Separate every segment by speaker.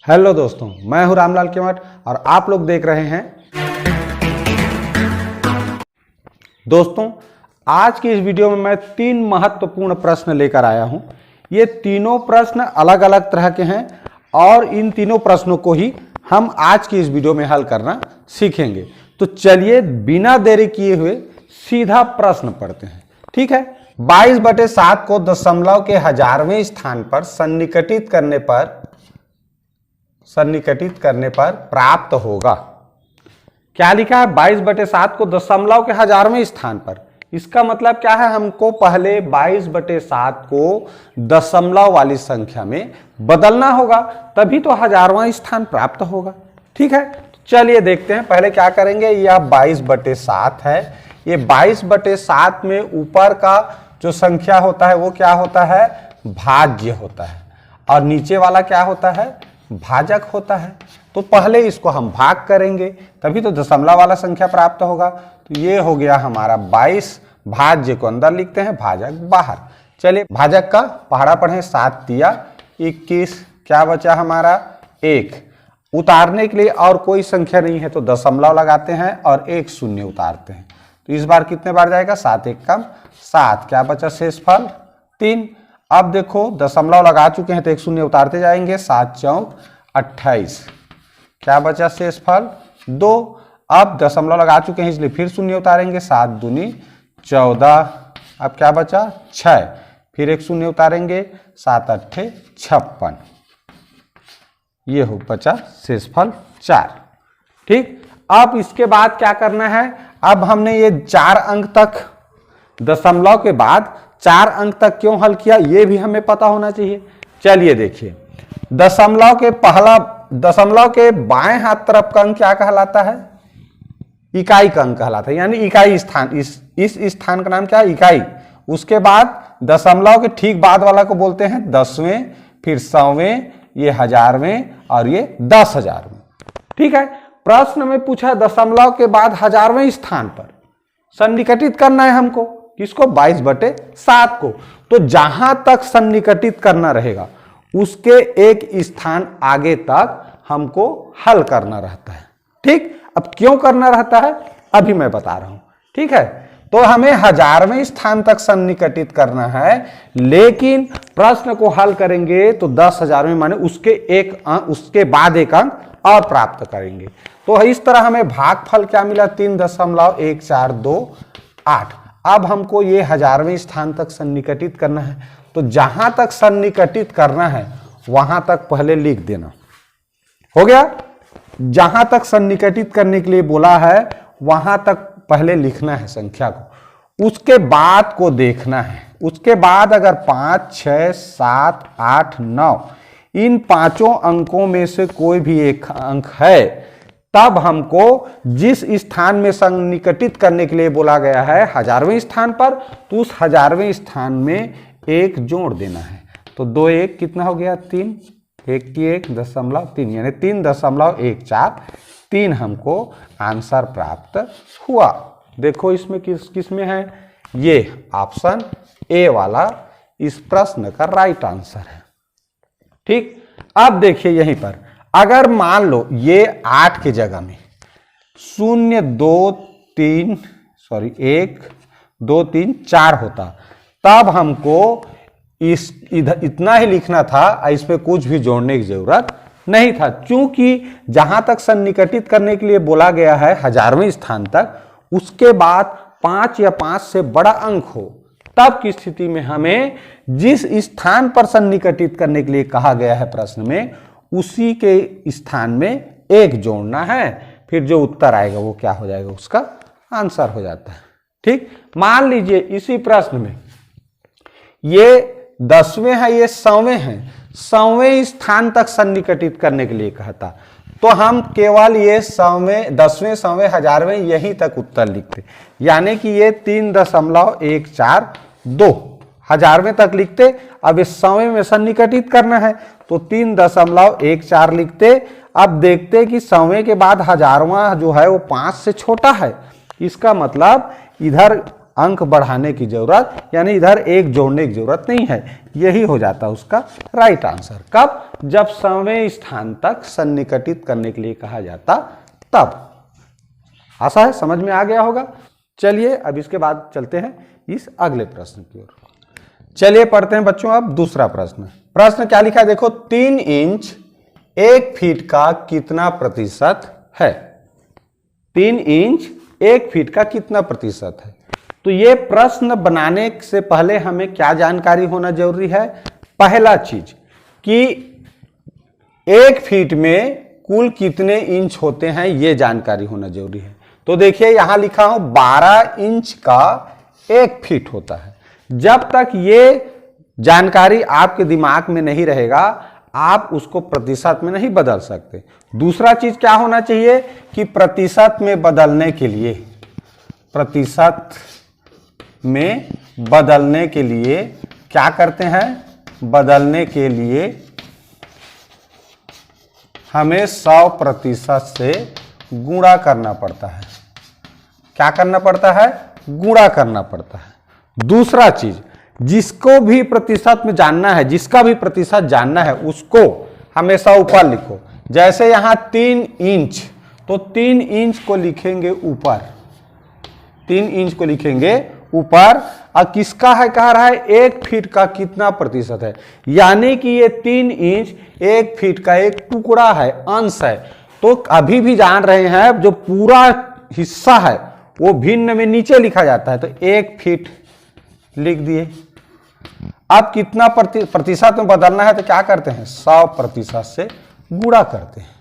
Speaker 1: Hello दोस्तों, मैं हूं रामलाल केवट और आप लोग देख रहे हैं। दोस्तों, आज की इस वीडियो में मैं 3 महत्वपूर्ण प्रश्न लेकर आया हूं। ये तीनों प्रश्न अलग अलग तरह के हैं और इन तीनों प्रश्नों को ही हम आज की इस वीडियो में हल करना सीखेंगे। तो चलिए बिना देरी किए हुए सीधा प्रश्न पढ़ते हैं। ठीक है, 22/7 को दशमलव के हजारवें स्थान पर सन्निकटित करने पर प्राप्त होगा। क्या लिखा है? 22/7 को दशमलव के हजारवें स्थान पर। इसका मतलब क्या है? हमको पहले 22/7 को दशमलव वाली संख्या में बदलना होगा, तभी तो हजारवां स्थान प्राप्त होगा। ठीक है, तो चलिए देखते हैं। पहले क्या करेंगे, यह 22/7 है। ये 22/7 में ऊपर का जो संख्या होता है वो क्या होता है? भाज्य होता है, और नीचे वाला क्या होता है? भाजक होता है। तो पहले इसको हम भाग करेंगे, तभी तो दशमलव वाला संख्या प्राप्त होगा। तो ये हो गया हमारा 22। भाज्य को अंदर लिखते हैं, भाजक बाहर। चलिए भाजक का पहाड़ा पढ़ें। 7 तिया 21, क्या बचा हमारा? 1। उतारने के लिए और कोई संख्या नहीं है तो दशमलव लगाते हैं और 1 शून्य उतारते हैं। तो इस बार कितने बार जाएगा? 7 1 कम 7। क्या बचा शेषफल? 3। अब देखो दशमलव लगा चुके हैं तो 1 शून्य उतारते जाएंगे। 7 चौक 28। क्या बचा शेषफल? 2। अब दशमलव लगा चुके हैं इसलिए फिर शून्य उतारेंगे। 7 दूनी 14। अब क्या बचा? 6। फिर 1 शून्य उतारेंगे। 7 8 56। ये हो बचा शेषफल 4। ठीक, अब इसके बाद क्या करना है? अब हमने ये 4 अंक तक, दशमलव के बाद 4 अंक तक क्यों हल किया ये भी हमें पता होना चाहिए। चलिए देखिए, दशमलव के बाएं हाथ तरफ का अंक क्या कहलाता है? इकाई का अंक कहलाता है, यानी इकाई स्थान। इस स्थान का नाम क्या है? इकाई। उसके बाद दशमलव के ठीक बाद वाला को बोलते हैं दसवें, फिर सौवें, ये हजारवें और ये 10,000वें। ठीक है, प्रश्न में पूछा दशमलव के बाद हजारवें स्थान पर सन्निकटित करना है हमको। किसको? 22/7 को। तो जहां तक सन्निकटित करना रहेगा उसके एक स्थान आगे तक हमको हल करना रहता है। ठीक, अब क्यों करना रहता है अभी मैं बता रहा हूं। ठीक है, तो हमें हजारवें स्थान तक सन्निकटित करना है, लेकिन प्रश्न को हल करेंगे तो 10,000वें माने उसके बाद एक अंक और प्राप्त करेंगे। तो इस तरह हमें भागफल क्या मिला? 3.1428। अब हमको ये हजारवें स्थान तक सन्निकटित करना है, तो जहां तक सन्निकटित करना है वहां तक पहले लिख देना। हो गया? जहां तक सन्निकटित करने के लिए बोला है वहां तक पहले लिखना है संख्या को, उसके बाद को देखना है। उसके बाद अगर 5 6 7 8 9 इन पांचों अंकों में से कोई भी एक अंक है, तब हमको जिस स्थान में सन्निकटित करने के लिए बोला गया है हजारवें स्थान पर, तो उस हजारवें स्थान में 1 जोड़ देना है। तो 2 1 कितना हो गया? 3। 1 की 1 0.3 यानी 3.143 हमको आंसर प्राप्त हुआ। देखो इसमें किस में है? ये ऑप्शन ए वाला इस प्रश्न का राइट आंसर है। ठीक, अब देखिए यहीं पर अगर मान लो ये 8 की जगह में 1 2 3 4 होता, तब हमको इधर इतना ही लिखना था, इसमें कुछ भी जोड़ने की जरूरत नहीं था। क्योंकि जहां तक सन्निकटित करने के लिए बोला गया है हजारवें स्थान तक, उसके बाद 5 या 5 से बड़ा अंक हो, तब की स्थिति में हमें जिस स्थान पर सन्निकटित करने के लिए कहा गया है प्रश्न में, उसी के स्थान में 1 जोड़ना है। फिर जो उत्तर आएगा वो क्या हो जाएगा? उसका आंसर हो जाता है। ठीक, मान लीजिए इसी प्रश्न में ये 10वें है, ये 100वें है। 100वें स्थान तक सन्निकटित करने के लिए कहता, तो हम केवल ये 100वें 10वें 100वें हजारवें यहीं तक उत्तर लिखते, यानी कि ये 3.142 हजारवें तक लिखते। अब इस 100वें में सन्निकटित करना है तो 3.14 लिखते। अब देखते कि 100वें के बाद हजारवां जो है वो 5 से छोटा है। इसका मतलब इधर अंक बढ़ाने की जरूरत, यानी इधर एक जोड़ने की जरूरत नहीं है। यही हो जाता उसका राइट आंसर। कब? जब सवें स्थान तक सन्निकटित करने के लिए कहा जाता तब। आशा है समझ में आ गया होगा। चलिए अब इसके बाद चलते हैं इस अगले प्रश्न की ओर। चलिए पढ़ते हैं बच्चों अब दूसरा प्रश्न। प्रश्न क्या लिखा है देखो, 3 इंच 1 फीट का कितना प्रतिशत है? 3 इंच 1 फीट का कितना प्रतिशत है? तो ये प्रश्न बनाने से पहले हमें क्या जानकारी होना जरूरी है? पहला चीज कि 1 फीट में कुल कितने इंच होते हैं, ये जानकारी होना जरूरी है। तो देखिए यहां लिखा हूं 12 इंच का 1 फीट होता है। जब तक ये जानकारी आपके दिमाग में नहीं रहेगा, आप उसको प्रतिशत में नहीं बदल सकते। दूसरा चीज क्या होना चाहिए कि प्रतिशत में बदलने के लिए, प्रतिशत में बदलने के लिए क्या करते हैं? बदलने के लिए हमें 100% से गुणा करना पड़ता है। क्या करना पड़ता है? गुणा करना पड़ता है। दूसरा चीज, जिसको भी प्रतिशत में जानना है, जिसका भी प्रतिशत जानना है, उसको हमेशा ऊपर लिखो। जैसे यहां 3 इंच, तो 3 इंच को लिखेंगे ऊपर, 3 इंच को लिखेंगे ऊपर। और किसका है कह रहा है? 1 फीट का कितना प्रतिशत है, यानी कि ये 3 इंच 1 फीट का एक टुकड़ा है, अंश है। तो अभी भी जान रहे हैं जो पूरा हिस्सा है वो भिन्न में नीचे लिखा जाता है, तो 1 फीट लिख दिए। अब कितना प्रतिशत में बदलना है तो क्या करते हैं? 100% से गुणा करते हैं।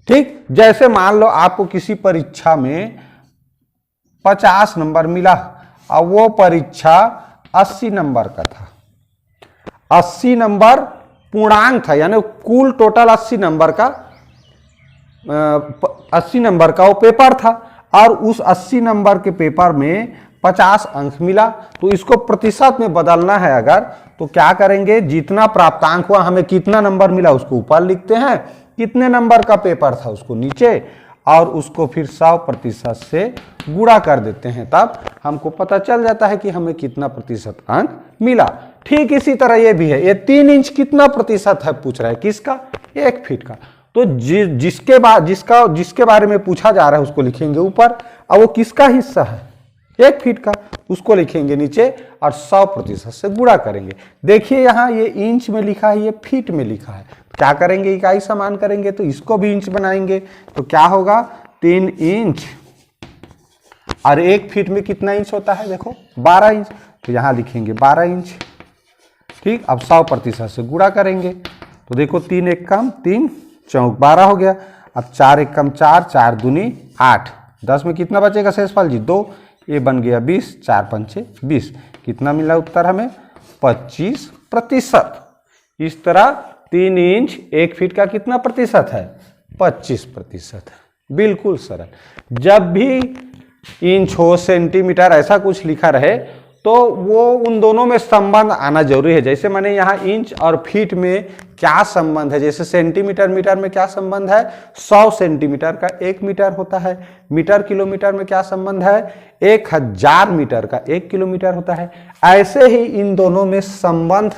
Speaker 1: ठीक, जैसे मान लो आपको किसी परीक्षा में 50 नंबर मिला और वो परीक्षा 80 नंबर का था। 80 नंबर पूर्णांक था, यानी कुल टोटल 80 नंबर का 80 नंबर का वो पेपर था, और उस 80 नंबर के पेपर में 50 अंक मिला। तो इसको प्रतिशत में बदलना है अगर, तो क्या करेंगे? जितना प्राप्तांक हुआ, हमें कितना नंबर मिला उसको ऊपर लिखते हैं, कितने नंबर का पेपर था उसको नीचे, और उसको फिर 100% से गुणा कर देते हैं। तब हमको पता चल जाता है कि हमें कितना प्रतिशत अंक मिला। ठीक इसी तरह ये भी है। ये 3 इंच कितना प्रतिशत है पूछ रहा है, किसका? 1 फीट का। तो जिसके बारे में पूछा जा रहा है उसको लिखेंगे ऊपर, और वो किसका हिस्सा है? 1 फीट का, उसको लिखेंगे नीचे और 100% से गुणा करेंगे। देखिए यहां ये इंच में लिखा है, ये फीट में लिखा है। क्या करेंगे? इकाई समान करेंगे, तो इसको भी इंच बनाएंगे। तो क्या होगा? 3 इंच, और 1 फीट में कितना इंच होता है? देखो 12 इंच, तो यहां लिखेंगे 12 इंच। ठीक, अब 100% से गुणा करेंगे, तो देखो 3 एक कम 3 चौक 12 हो गया। अब 4 एक कम 4, 4 दूनी 8, 10 में कितना बचेगा शेषफल जी? 2। ये बन गया 20, 4 पंचे 20। कितना मिला उत्तर हमें? 25%। इस तरह 3 इंच 1 फीट का कितना प्रतिशत है? 25%। बिल्कुल सरल। जब भी इंच हो, सेंटीमीटर, ऐसा कुछ लिखा रहे तो वो उन दोनों में संबंध आना जरूरी है। जैसे मैंने यहाँ इंच और फीट में क्या संबंध है, जैसे सेंटीमीटर मीटर में क्या संबंध है? 100 सेंटीमीटर का 1 मीटर होता है। मीटर किलोमीटर में क्या संबंध है? 1000 मीटर का 1 किलोमीटर होता है। ऐसे ही इन दोनों में संबंध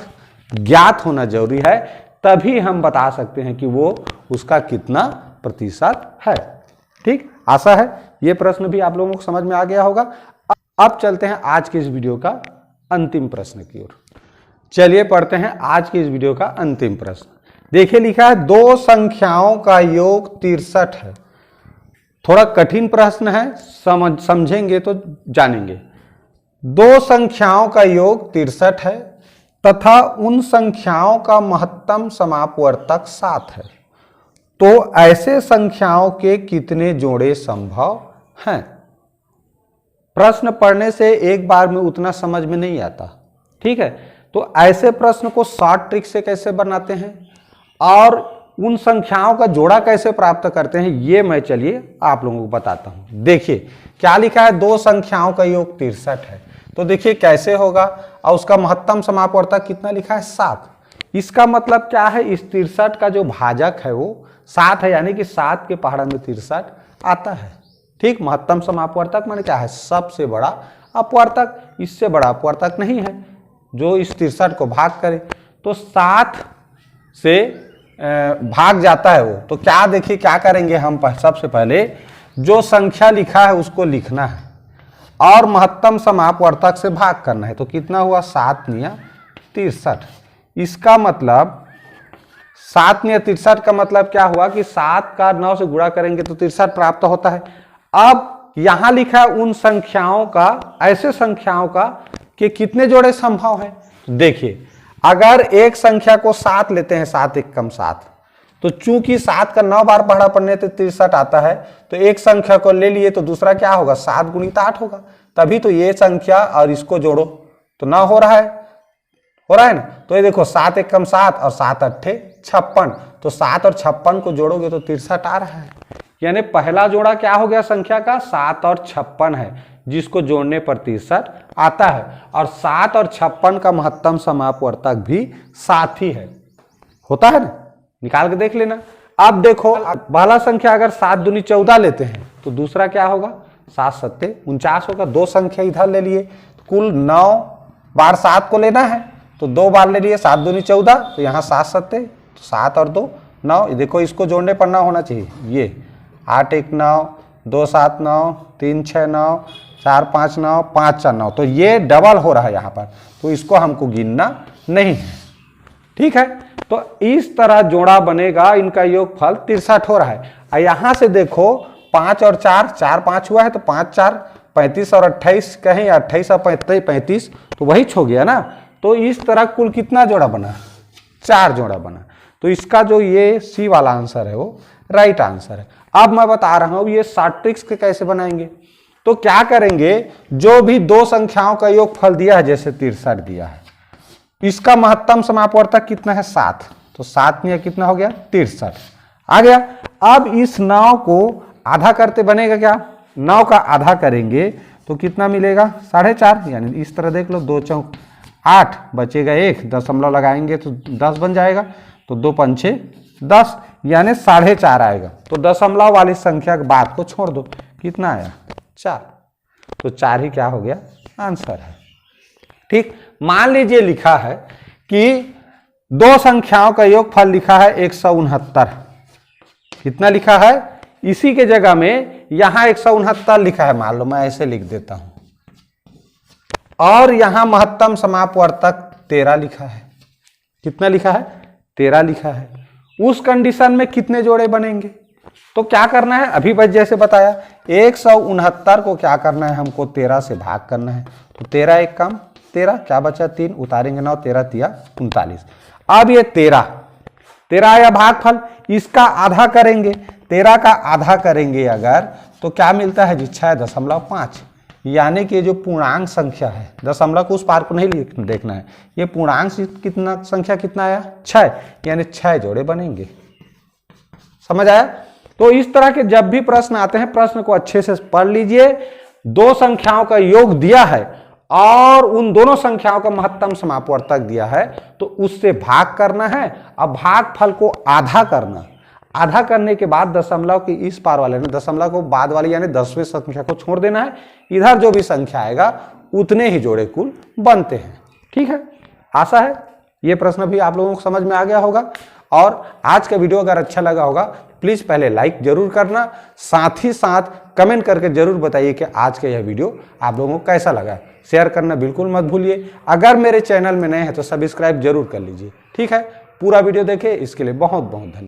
Speaker 1: ज्ञात होना जरूरी है, तभी हम बता सकते हैं कि वो उसका कितना प्रतिशत है। ठीक, आशा है ये प्रश्न भी आप लोगों को समझ में आ गया होगा। अब चलते हैं आज के इस वीडियो का अंतिम प्रश्न की ओर। चलिए पढ़ते हैं आज के इस वीडियो का अंतिम प्रश्न। देखिए लिखा है 2 संख्याओं का योग 63 है। थोड़ा कठिन प्रश्न है, समझेंगे तो जानेंगे। 2 संख्याओं का योग 63 है तथा उन संख्याओं का महत्तम समापवर्तक 7 है, तो ऐसे संख्याओं के कितने जोड़े संभव हैं? प्रश्न पढ़ने से एक बार में उतना समझ में नहीं आता। ठीक है, तो ऐसे प्रश्न को शॉर्ट ट्रिक से कैसे बनाते हैं और उन संख्याओं का जोड़ा कैसे प्राप्त करते हैं, ये मैं चलिए आप लोगों को बताता हूं। देखिए क्या लिखा है? 2 संख्याओं का योग 63 है। तो देखिए कैसे होगा, और उसका महत्तम समापवर्तक कितना लिखा है? 7। इसका मतलब क्या है? इस 63 का जो भाजक है वो 7 है, यानी कि 7 के पहाड़ा में 63 आता है। ठीक, महत्तम समापवर्तक माने क्या है? सबसे बड़ा अपवर्तक, इससे बड़ा अपवर्तक नहीं है जो इस 63 को भाग करे। तो 7 से भाग जाता है वो, तो क्या देखिए क्या करेंगे हम, सबसे पहले जो संख्या लिखा है उसको लिखना है और महत्तम समापवर्तक से भाग करना है। तो कितना हुआ, 7 निया 63। इसका मतलब 7 निया 63 का मतलब क्या हुआ कि 7 का 9 से गुणा करेंगे तो 63 प्राप्त होता है। अब यहां लिखा है उन संख्याओं का, ऐसे संख्याओं का कि कितने जोड़े संभव है। तो देखिए अगर एक संख्या को 7 लेते हैं, 7 एकम 7, तो चूंकि 7 का 9 बार पढ़ा पढ़ने तो 63 आता है, तो एक संख्या को ले लिए तो दूसरा क्या होगा, 7 गुणित 8 होगा। तभी तो ये संख्या और इसको जोड़ो तो 9 हो रहा है ना। तो ये देखो 7 एकम 7 और 7 अट्ठे 56, तो 7 और 56 को जोड़ोगे तो 63 आ रहा है। यानी पहला जोड़ा क्या हो गया संख्या का, 7 और 56 है, जिसको जोड़ने पर 63 आता है। और 7 और 56 का महत्तम समापवर्तक भी 7 ही है, होता है ना, निकाल के देख लेना। अब देखो पहला संख्या अगर 7 दूनी 14 लेते हैं तो दूसरा क्या होगा, 7 सत्ते 49 होगा। दो संख्या इधर ले लिए, कुल 9 बार 7 को लेना है, तो 2 बार ले लिए, 7 दूनी 14, तो यहाँ 7 सत्ते, तो 7 और 2 9। देखो इसको जोड़ने पर 9 होना चाहिए, ये 8 1 9, 2 7 9, 3 6 9, 4 5 9, 5 4 9, तो ये डबल हो रहा है यहाँ पर, तो इसको हमको गिनना नहीं है। ठीक है, तो इस तरह जोड़ा बनेगा, इनका योगफल 63 हो रहा है। और यहां से देखो 5 और 4, 4 5 हुआ है, तो 5 4 35 और 28 कहें, 28 और 35, तो वही हो गया ना। तो इस तरह कुल कितना जोड़ा बना, 4 जोड़ा बना। तो इसका जो ये सी वाला आंसर है वो राइट आंसर है। अब मैं बता रहा हूं ये शॉर्ट ट्रिक्स के कैसे बनाएंगे। तो क्या करेंगे, जो भी दो संख्याओं का योगफल दिया है, जैसे 63 दिया है, इसका महत्तम समापवर्तक कितना है, 7, तो 7 में कितना हो गया, 63 आ गया। अब इस 9 को आधा करते बनेगा क्या, 9 का आधा करेंगे तो कितना मिलेगा, 4.5, यानी इस तरह देख लो, 2 चौक 8 बचेगा 1, दशमलव लगाएंगे तो 10 बन जाएगा, तो 2 पंचे 10, यानी 4.5 आएगा। तो दशमलव वाली संख्या के बाद को छोड़ दो, कितना आया, 4, तो 4 ही क्या हो गया, आंसर है। ठीक, मान लीजिए लिखा है कि दो संख्याओं का योगफल लिखा है 169, कितना लिखा है, इसी के जगह में यहां 169 लिखा है, मान लो मैं ऐसे लिख देता हूं, और यहां महत्तम समापवर्तक 13 लिखा है। कितना लिखा है, 13 लिखा है। उस कंडीशन में कितने जोड़े बनेंगे, तो क्या करना है, अभी बस जैसे बताया, 169 को क्या करना है, हमको 13 से भाग करना है। तो 13 एक कम 13, क्या बचा, 3 उतारेंगे 9, 13 तिया 39। अब ये 13 आया भागफल, इसका आधा करेंगे, 13 का आधा करेंगे अगर, तो क्या मिलता है जी, 6.5, यानी कि जो पूर्णांक संख्या है, दशमलव को उस पार को नहीं देखना है, ये पूर्णांक कितना संख्या कितना आया, 6, यानी 6 जोड़े बनेंगे। समझ आया। तो इस तरह के जब भी प्रश्न आते हैं, प्रश्न को अच्छे से पढ़ लीजिए। दो संख्याओं का योग दिया है और उन दोनों संख्याओं का महत्तम समापवर्तक दिया है, तो उससे भाग करना है। अब भागफल को आधा करना, आधा करने के बाद दशमलव की इस पार वाले ने दशमलव को बाद वाली यानी 10वीं संख्या को छोड़ देना है। इधर जो भी संख्या आएगा उतने ही जोड़े कुल बनते हैं। ठीक है, आशा है ये प्रश्न भी आप लोगों को समझ में आ गया होगा। और आज का वीडियो अगर अच्छा लगा होगा प्लीज पहले लाइक जरूर करना, साथ ही साथ कमेंट करके जरूर बताइए कि आज का यह वीडियो आप लोगों को कैसा लगा। शेयर करना बिल्कुल मत भूलिए। अगर मेरे चैनल में नए हैं तो सब्सक्राइब जरूर कर लीजिए। ठीक है, पूरा वीडियो देखें, इसके लिए बहुत बहुत धन्यवाद।